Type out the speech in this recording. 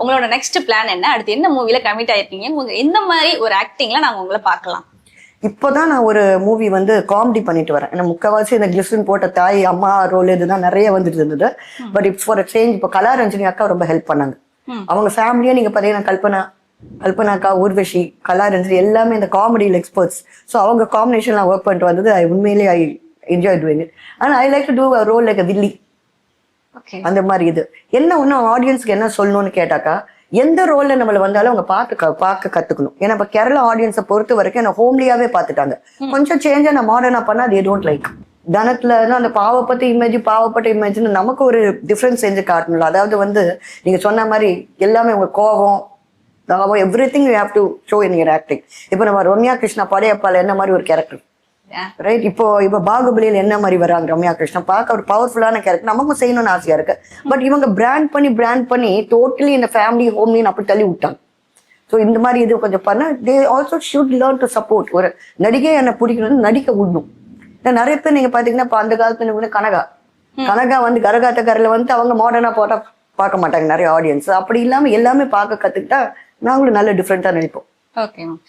உங்களோட next plan என்ன? அடுத்து என்ன மூவில கமிட் ஆயிருக்கீங்க? உங்க எந்த மாதிரி ஒரு ஆக்டிங்ல நாங்க உங்களை பார்க்கலாம்? இப்போதான் நான் ஒரு மூவி வந்து காமெடி பண்ணிட்டு வரேன். ஏன்னா முக்கவாசி இந்த கிளிஸ்டின் போட்ட தாய் அம்மா ரோல் இதுதான் நிறைய வந்துட்டு இருந்தது. But it's for change. இப்போ கலாரஞ்சனி அக்கா ரொம்ப ஹெல்ப் பண்ணாங்க. அவங்க ஃபேமிலியே நீங்க பாத்தீங்கன்னா கல்பனாக்கா, ஊர்வஷி, கலாரஞ்சனி எல்லாமே இந்த காமெடியில் எக்ஸ்பர்ட்ஸ். ஸோ அவங்க காம்பினேஷன்லாம் ஒர்க் பண்ணிட்டு வந்தது உண்மையிலேயே ஐ என்ஜாய் டூயிங் இட். ஆனால் I like to do a role like a வில்லி. அந்த மாதிரி இது என்ன ஒன்றும் ஆடியன்ஸ்க்கு என்ன சொல்லணும்னு கேட்டாக்கா, எந்த ரோல்ல நம்மள வந்தாலும் அவங்க பார்க்க கத்துக்கணும். ஏன்னா இப்ப கேரளா ஆடியன்ஸை பொறுத்த வரைக்கும் என்ன ஹோம்லியாவே பாத்துட்டாங்க. கொஞ்சம் சேஞ்சா நான் மாடர்னா பண்ணா அது டோன்ட் லைக். தனத்துல அந்த பாவப்பட்ட இமேஜ்னு நமக்கு ஒரு டிஃபரன்ஸ் செஞ்சு காட்டணும்ல. அதாவது வந்து நீங்க சொன்ன மாதிரி எல்லாமே உங்க கோபம் every thing you have to show in your acting. இப்போ நம்ம ரம்யா கிருஷ்ணா படையப்பால என்ன மாதிரி ஒரு கேரக்டர், ரைட்? இப்போ பாகுபலியில் என்ன மாதிரி வராங்க ரம்யா கிருஷ்ணன், பார்க்க ஒரு பவர்ஃபுல்லான கேரக்டர், நமக்கும் செய்யணும்னு ஆசையா இருக்கு. பட் இவங்க பிராண்ட் பண்ணி டோட்டலி இந்த ஃபேமிலி ஹோம்லின்னு அப்படி தள்ளி விட்டாங்க. ஸோ இந்த மாதிரி இது கொஞ்சம் பண்ண they also should learn to support. ஒரு நடிகை என்னை பிடிக்கணும்னு நடிக்க விடணும். நிறைய பேர் நீங்க பாத்தீங்கன்னா இப்போ அந்த காலத்துல கனகா வந்து கரகாட்டக்காரில் வந்து அவங்க மாடர்னா போட்டா பார்க்க மாட்டாங்க நிறைய ஆடியன்ஸ். அப்படி இல்லாம எல்லாமே பார்க்க கத்துக்கிட்டா நாங்களும் நல்ல டிஃப்ரெண்டா நினைப்போம். Okay ma'am.